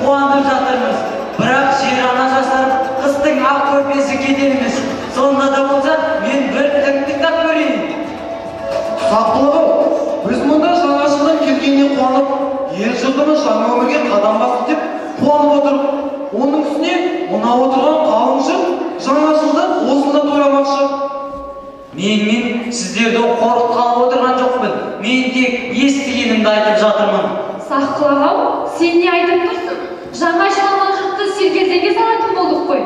қуандырып жатырмыз. Бірақ жер ана жастар қыстың ақ көрпесі кетеріміз. Сонда да болса, мен бір тыңдап көрейін. Сақылығым, біз мұнда жаңа жылдың келгеніне қуанып, ел жұртымыз жаңа өмірге қадам басты деп қуанып отырып, оның үстіне мына отырған қалың жұрт жаңа жылды осында тойламақшы. Мен сіздерді қорқытқалы отырған жоқпын. Мен тек естігенімді айтып жатырмын. Сақылағау, сен не айтып тұрсың? Жаңа жылаған жұртты сергелдеңге салатын болдық қой.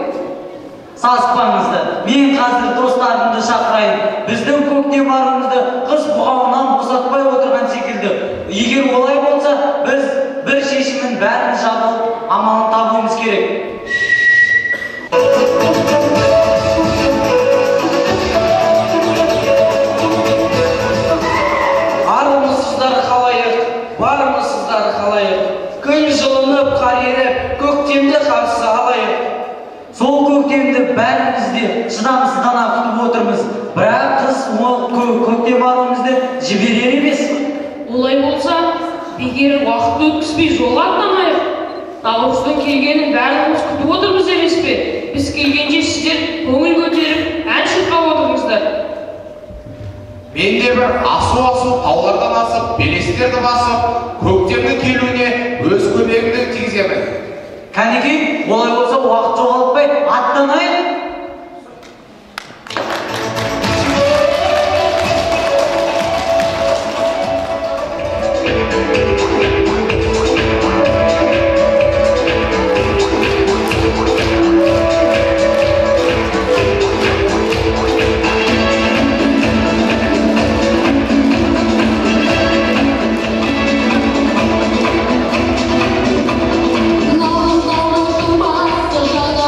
Саспаңызды, мен қазір достарымды шақырайын. Біздің көкте барымызды қыс бұғауынан босатпай отырған секілді. Егер олай болса, біз бір шешімін бәрін жабылып, амалын табуымыз керек. Армысыздар қалайық, бармысыздар қалайық. Күн жылынып, қар еріп, көктемді қарсы алайық. Сол көктемді бәріміз де шыдамсыздана күтіп отырмыз. Бірақ қыс көкте баруымызды жіберер емес. Олай болса, егер уақыт өткізбей жол атламайық. Наурыздың келгенін бәріміз күтіп отырмыз емес пе? Біз келгенше сіздер көңіл көтеріп, ән шырқап отырыңыздар. Мен де бір асу таулардан асып, белестерді басып, көктемнің келуіне өз көмегімді тигіземін. Кәнекей, олай болса уақыт жоғалтпай аттанайық. Nauruz nauruz dumbası, жаңа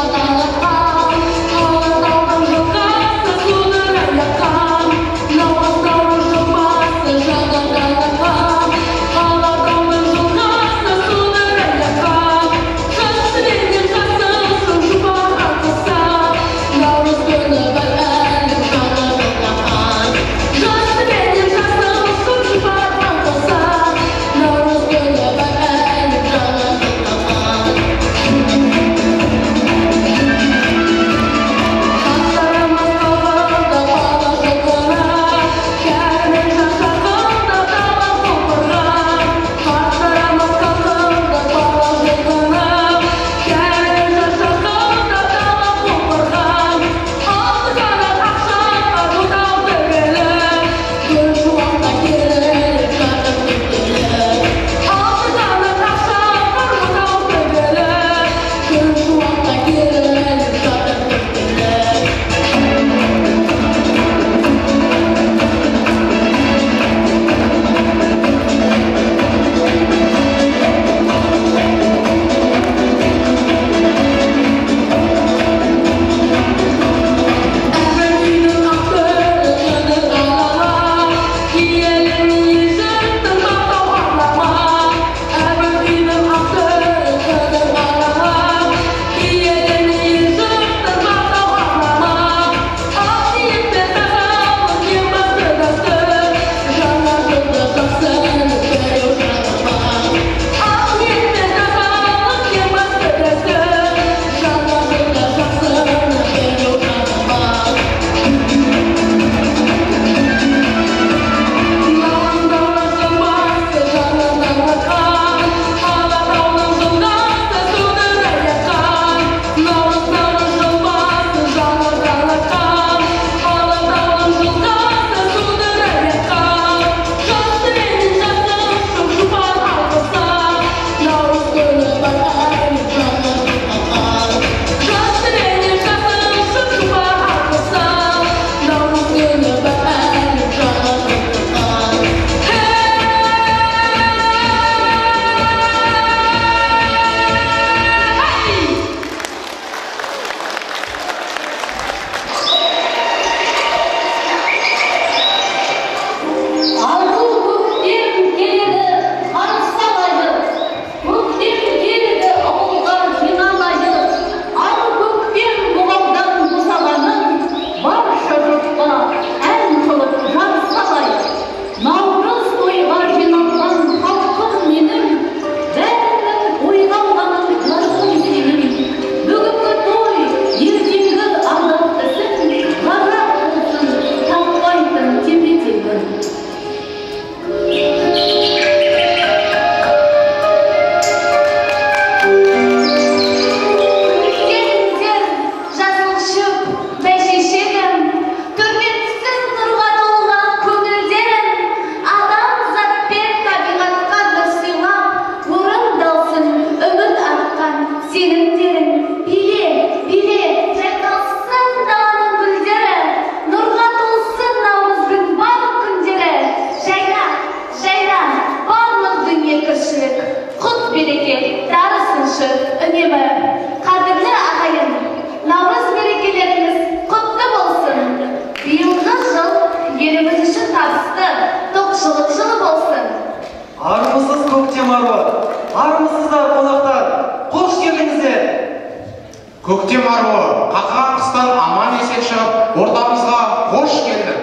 Көктем аруы, қақаған қыстан аман есен шығып, ортамызға қош келдің.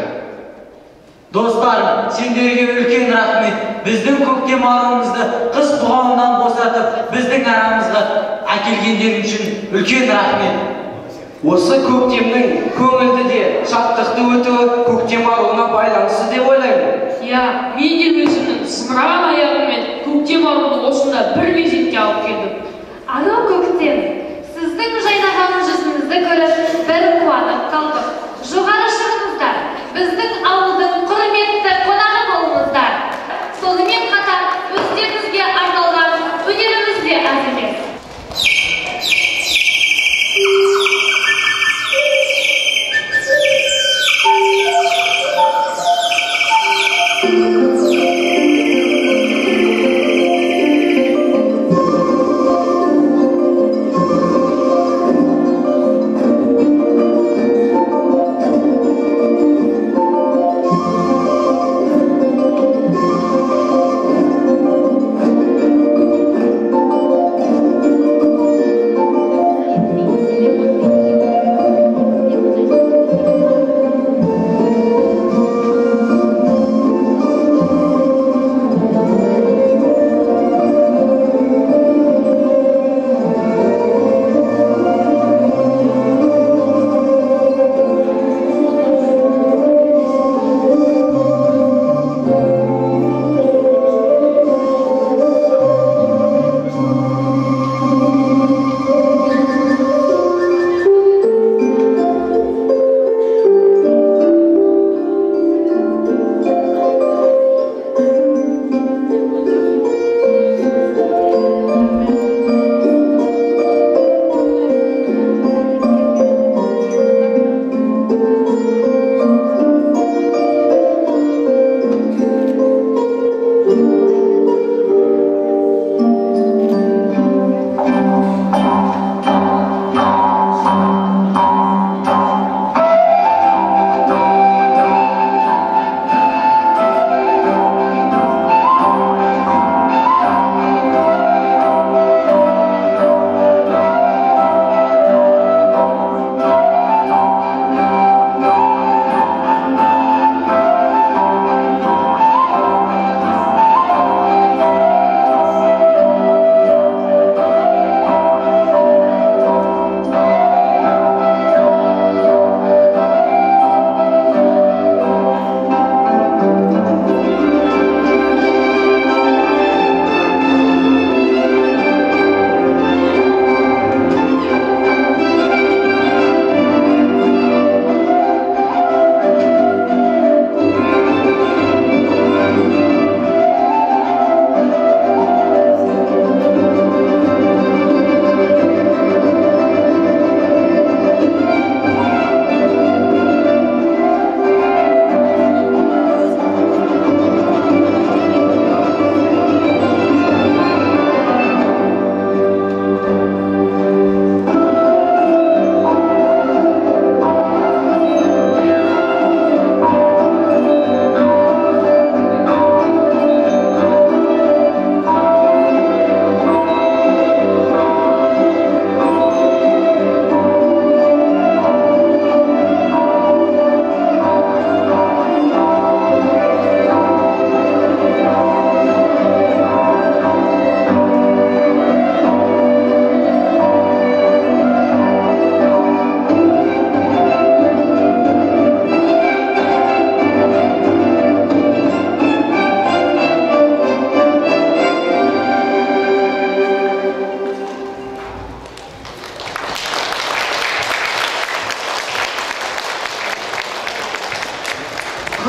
Достарым, сендерге үлкен рахмет. Біздің көктем аруымызды қыс бұғауынан босатып, біздің арамызға әкелгендерің үшін үлкен рахмет. Осы көктемнің көңілді де шаттықты өтуі көктем аруына байланысты деп ойлаймын. Я, мен де өзімнің сымыраған аяғыммен көктем аруды осында бір мезетке алып келдім. Ару көктем, сіздің жайнаған жүзіңізді көріп, бір қуанып қалдық. Жоғары шығыңыздар, біздің ауылдың құрметті қонағы болыңыздар. Сонымен қатар өздеріңізге арналған өнеріміз де аз емес.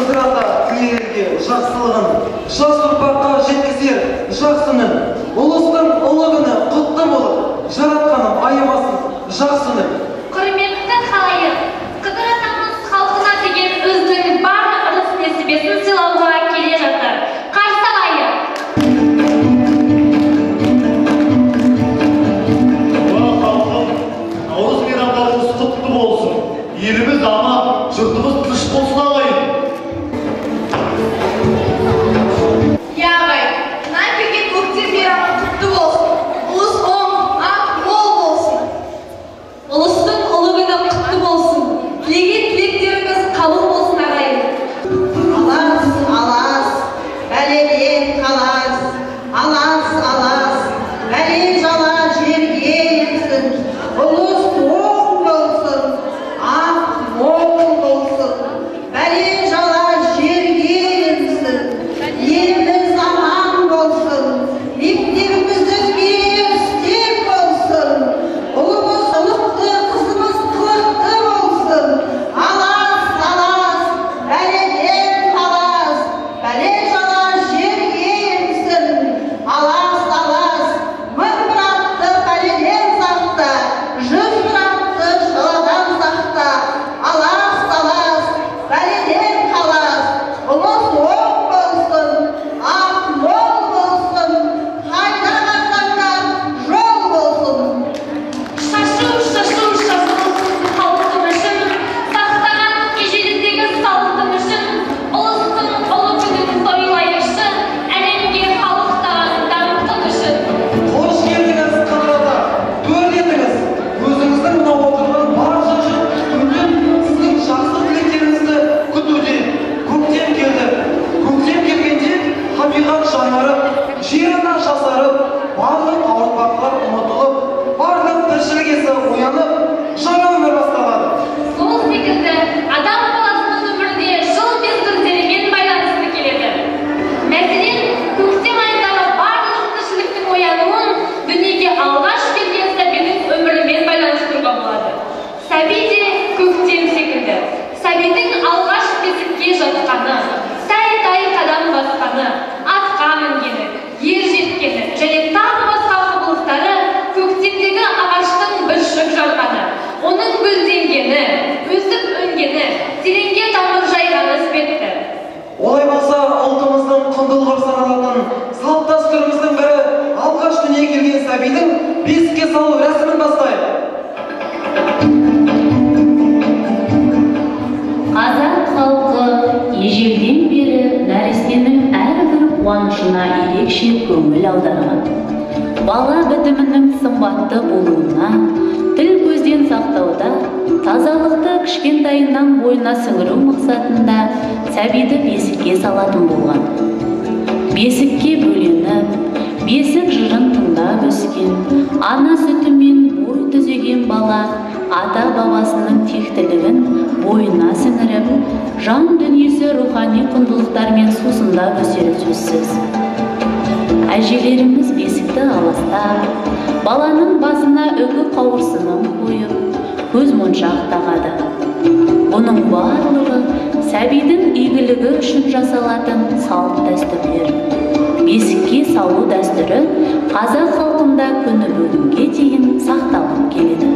Қыдырата тілерге жақсылығын, жас ұрпаққа жеткізер жақсының, ұлыстың ұлы күні құтты болып, жаратқаным аямасын жақсының. Құрметті халайық, Қыдыр атамыз халқына деген өзінің барлық ырыс несібесін сыйлауға келе жатыр. Қарсы алайық. Наурыз мейрамдарыңыз құтты болсын. Еліміз аман, жұртымыз тыныш болсын ағайын. Я ағай, мына келген көктем мейрамы құтты болсын. Ұлыс оң, ақ мол болсын. еді. Сәбидің алғаш бесікке жатқаны, тай-тай қадам басқаны, атқа мінгені, ер жеткені және тағы басқа құбылыстары көктемдегі ағаштың бүршік жарғаны, оның гүлденгені, өсіп өнгені, тереңге тамыр жайғаны іспетті. Олай болса, ұлтымыздың құндылығы саналатын салт дәстүріміздің бірі алғаш дүниеге келген сәбидің бесікке салу рәсімін бастайық. Қазақ халқы ежелден бері нәрестенің әрбір қуанышына ерекше көңіл аударған. Бала бітімінің сымбатты болуына, тіл көзден сақтауда, тазалықты кішкентайынан бойына сіңіру мақсатында сәбиді бесікке салатын болған. Бесікке бөленіп, бесік жырын тыңдап өскен, ана сүтімен бой түзеген бала ата-бабасының тектілігін бойына сіңіріп, жан дүниесі рухани құндылықтармен сусындап өсері сөзсіз. Әжелеріміз бесікті аластап, баланың басына үкі қауырсынын қойып, көз моншақ тағады. Бұның барлығы сәбидің игілігі үшін жасалатын салт дәстүрлер. Бесікке салу дәстүрі қазақ халқында күні бүгінге дейін сақталып келеді.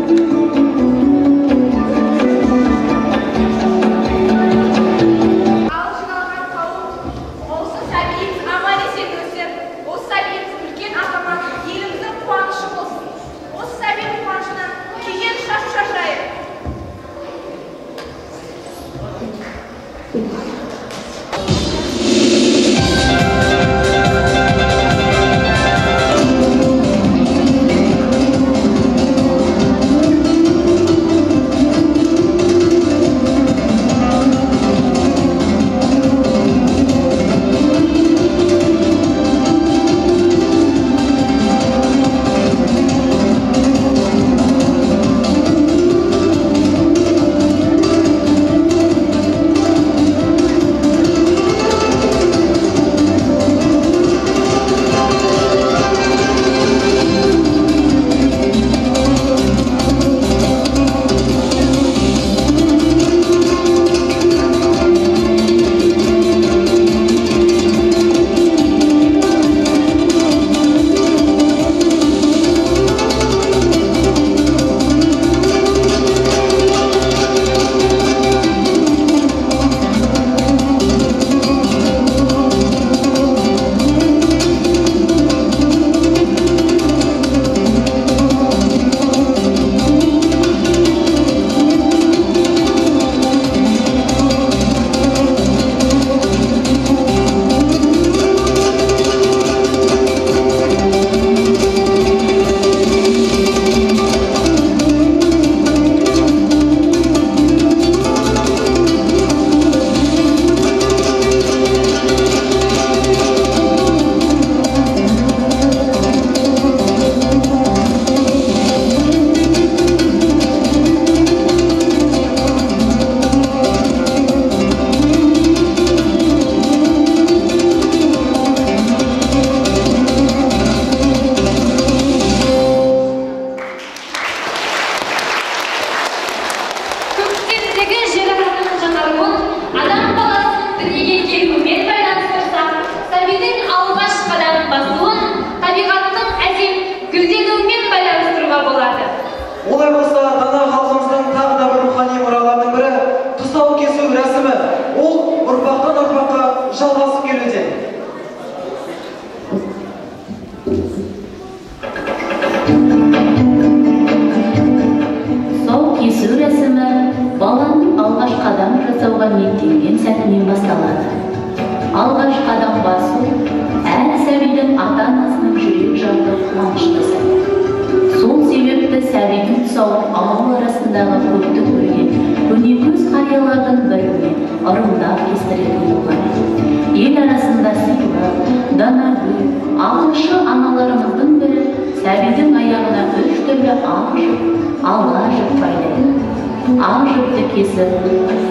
Олай болса, дана халқымыздың тағы да бір рухани мұралардың бірі тұсау кесу рәсімі. Ол ұрпақтан ұрпаққа жалғасып келуде. Тұсау кесу рәсімі баланың алғаш қадам жасауға ниеттенген сәтінен басталады. Алғаш қадам басу әр сәбидің ата-анасының жүрек жарды қуанышты сәт. Сол себепті сәбидің тұсауын ауыл арасындағы көпті көрген көнекөз қариялардың бірімен ырымдап кестіретін болған. Ел арасында сыйлы, данагүл, ағылшы аналарымыздың бірі сәбидің аяғына 3 түрлі ақ жіп, ала жіп байлайды. Ақ жіпті кесіп,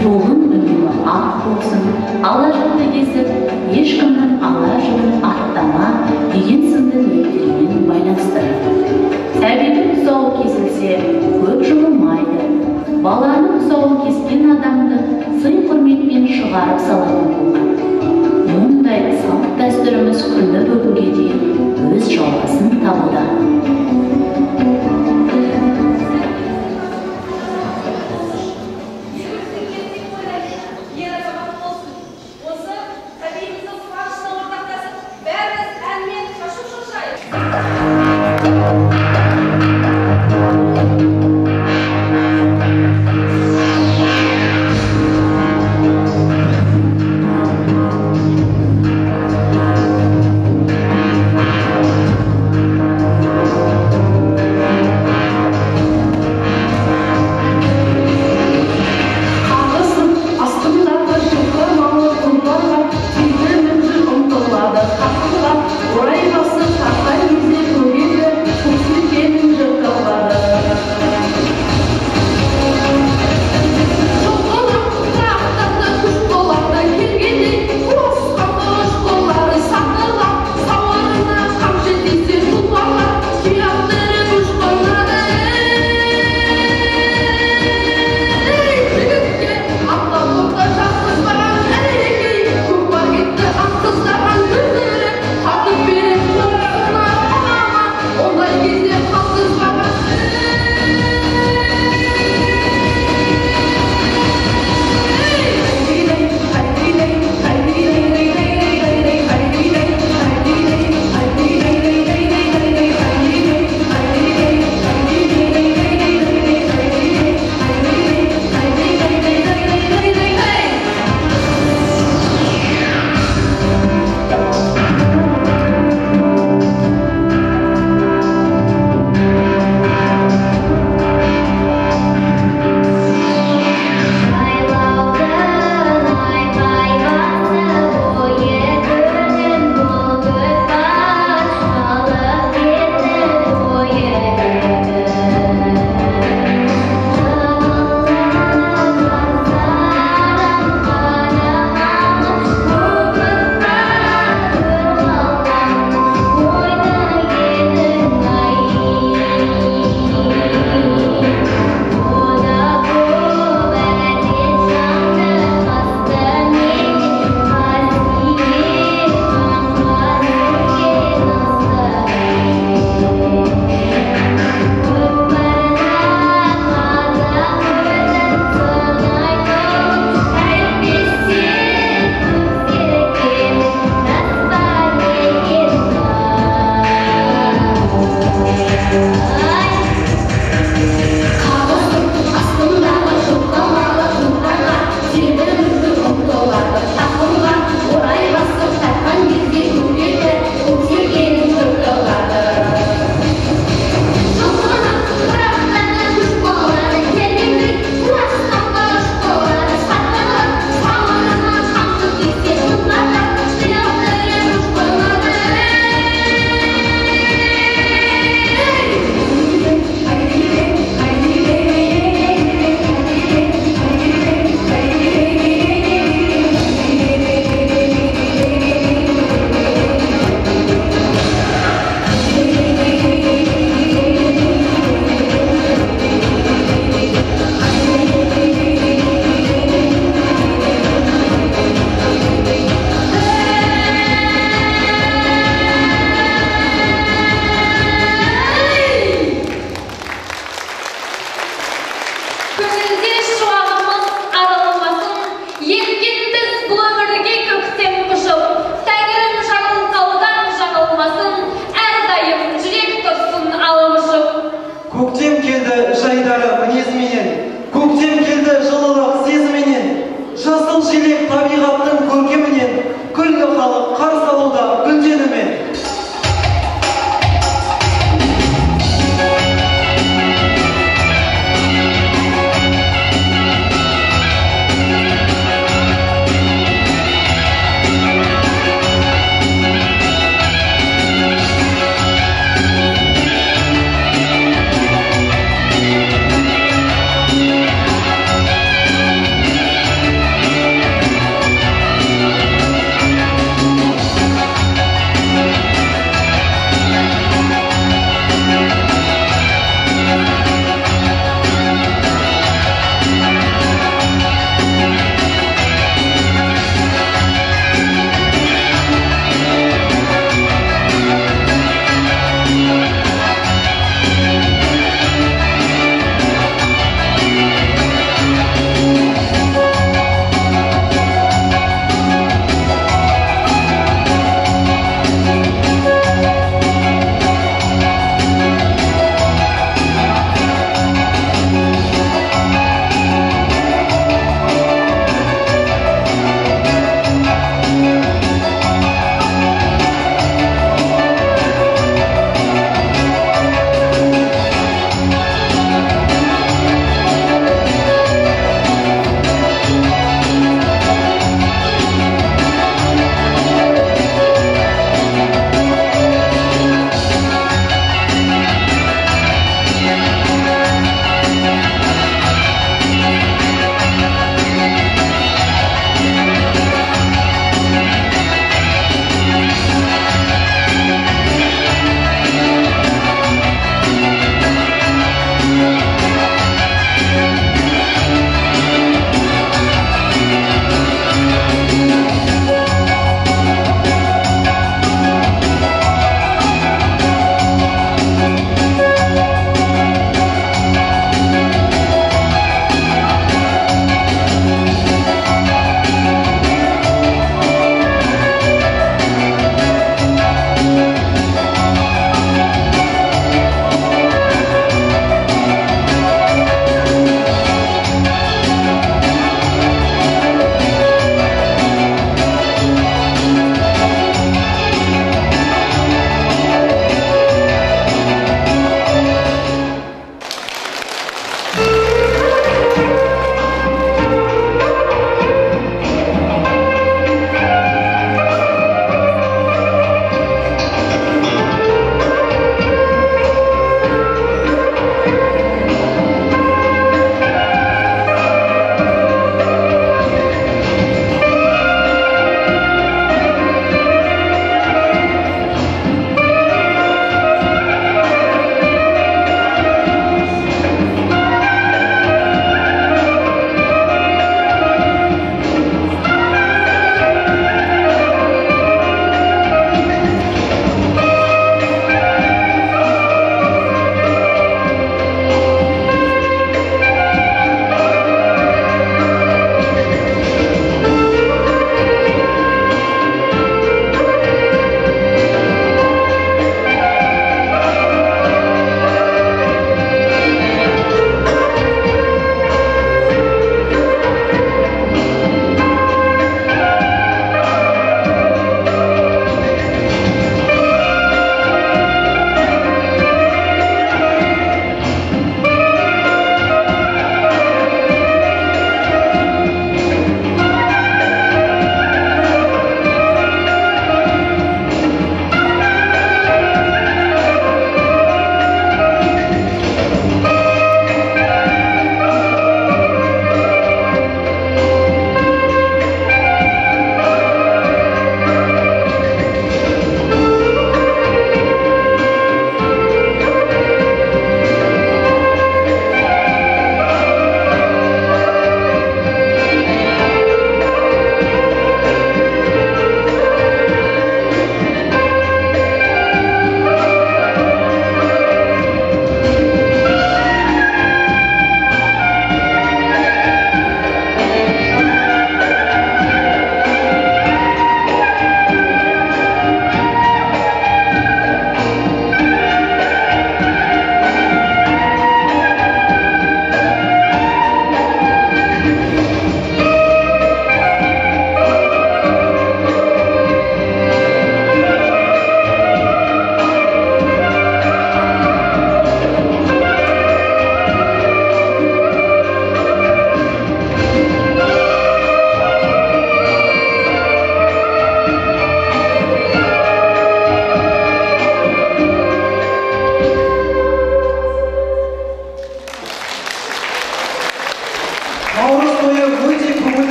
жолын үнемі ақ болсын, ала жіпті кесіп, ешкімнің ала жібін аттама деген сынды ниеттермен байланыстырады. Сәбидің тұсауы кесілсе, көп жылымайды. баланың тұсауын кескен адамды сый құрметпен шығарып салатын болған. Мұндай салт дәстүріміз күні бүгінге дейін өз жалғасын табуда.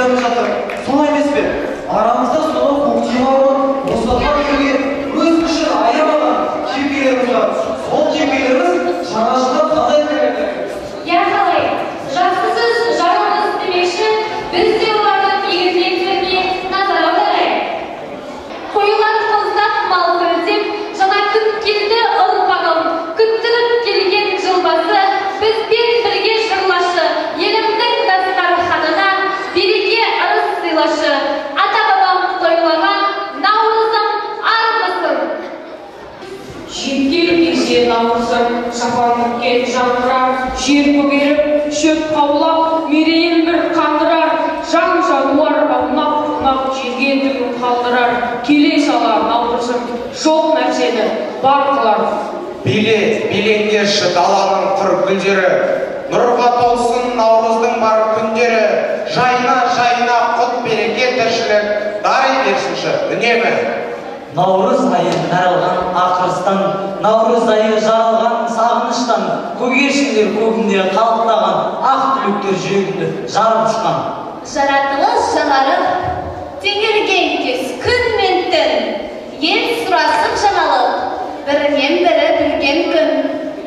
тойланып жатыр. Солай емес пе? Арамызда сонау көктем аруын босатқан күнге өз күшін аямаған кепкелеріміз бар. Сол кепкелеріміз жаңа жылда қандай береді? Я қалай, жақсы сөз жарылмыз демекші, біз де олардың игіліктеріне назар аударайық. Қойлар қоздап мал көрсеп, жаңа күн келді ұрпағым, күттіріп келген жылбасы, бізбен бірге жырлашы, елімдің дастарханына береке ырыс сыйлашы, ата-бабам тойлаған наурызым армысың. Жеткен кезде наурызым, шапан кен жаңғырар, жер көгеріп, шөп қаулап, мерейін бір қандырар, жан жануар аунап-аунап жерге түгін қалдырар, келе сала наурызым, жоқ нәрсені бар қылар. Билеңдерші даланың құр гүлдері, нұрға толсын наурыздың бар күндері, жайна құт береке тіршілік, дари берсінші, үнемі. Наурыз айы таралған ақырыстан, наурыз айы жаралған сағыныштан, көгершіндер көгінде қалықтаған, ақ түлектер жүрегінде жарып ұшқан. Жаратылыс жаңарып, теңелген кез күн мен түн, ел сұрасып жаңалық, бірінен бірі білген күн,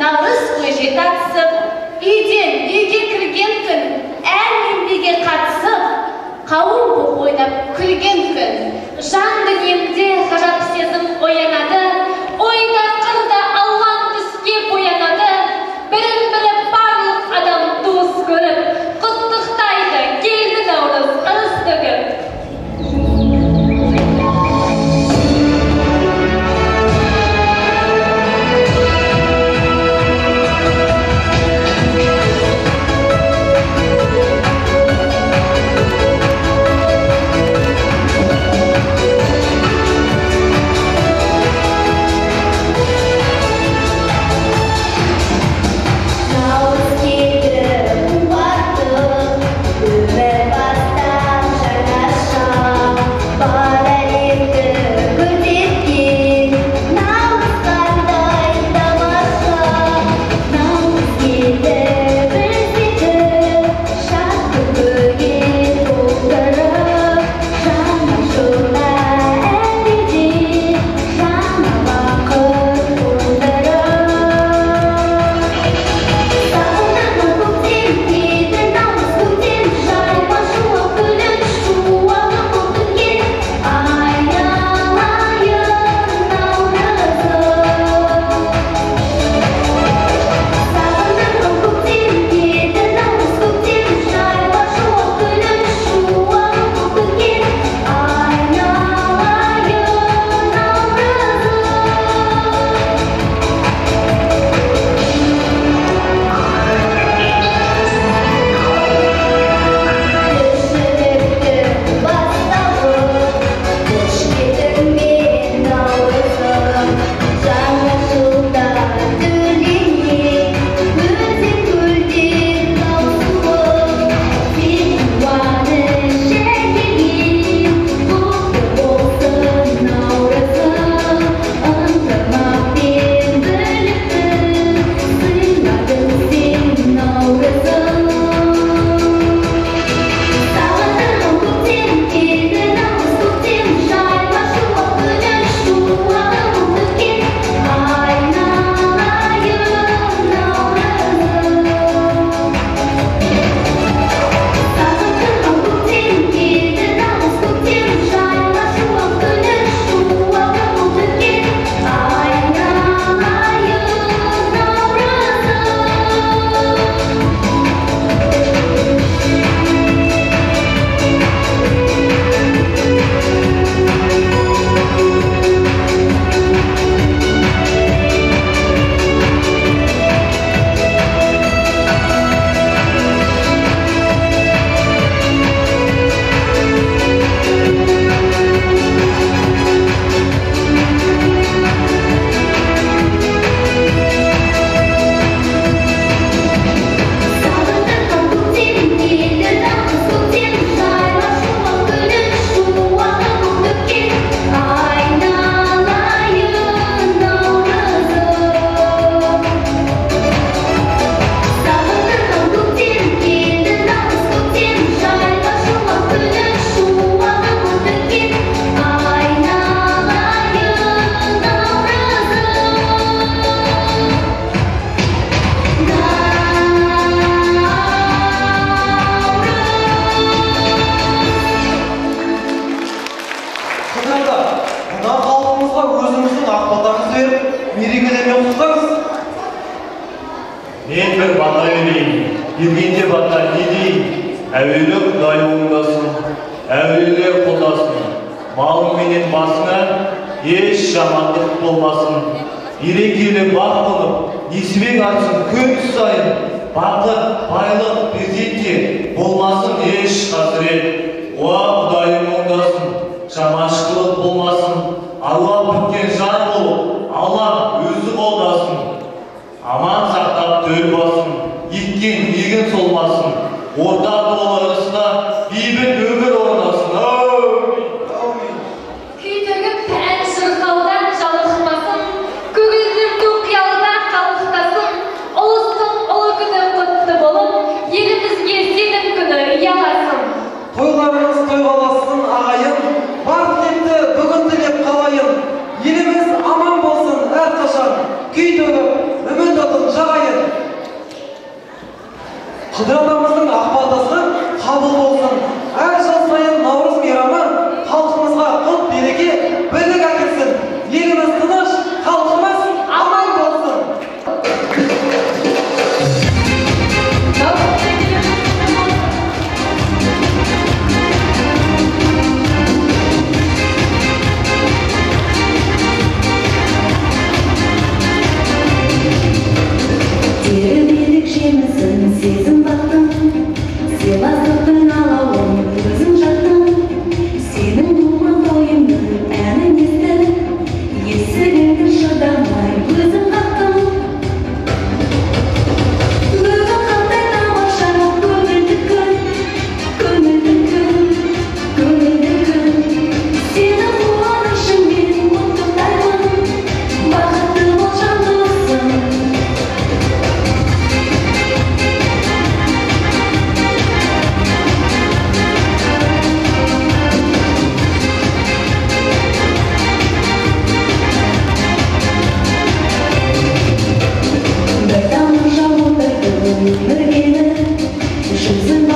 наурыз көже татысып, үйден үйге кірген күн, әр еңбекке қатысып, қауым боп ойнап күлген күн, жан дүниемде ғажап сезім оянады, ойда қырда алуан түске боянады, бірін-бірі барлық адам туыс көріп, құттықтайды келді наурыз ырыс төгіп. Мен бір бата берейін. Келгенде бата не дейін? Әуелі Құдай оңдасын, әулиелер қолдасын. Малың менен басыңа еш жамандық болмасын. Берекелі бақ болып, несібең артсын күн сайын. Бақыт, байлық, перзентке болмасын еш қасірет. Уа Құдайым оңдасын, жаманшылық болмасын. Алла біткен жан болып, Алла өзі қолдасын. Аман сақтап төл басын, еккен егін солмасын. Орта толы ырыста бейбіт өмір орнасын. Күйдігіп ән шырқаудан жалықпасын, көгілдір көк қиялда қалықтасын. Ұлыстың ұлы күні құтты болып, елімізге сенім күні ұяласын. Тойларымыз тойғаласын ағайын, бар тілекті бүгін тілеп қалайын. Еліміз аман болсын әрқашан, күй төгіп, үміт отын жағайын. Қыдыратамыздың ақ батасы қабыл болсын. Әр жыл сайын Наурыз мейрамы халқымызға құт береке, бірлік әкелсін. Еліміз тыныш, халқымыз аман болсын. Тербелік жемісін сезім бақтың, сыйластықтың алауын өзің жақтың. Сенің туған тойыңның әнін естіп, есігіңді шыдамай өзің қақтың. Бүгін қандай тамаша көңілді күн, көңілді күн, көңілді күн. Сенің қуанышыңмен құттықтаймын, бақытты бол жан досым. Бір тамаша отырды өмір келді, жүзің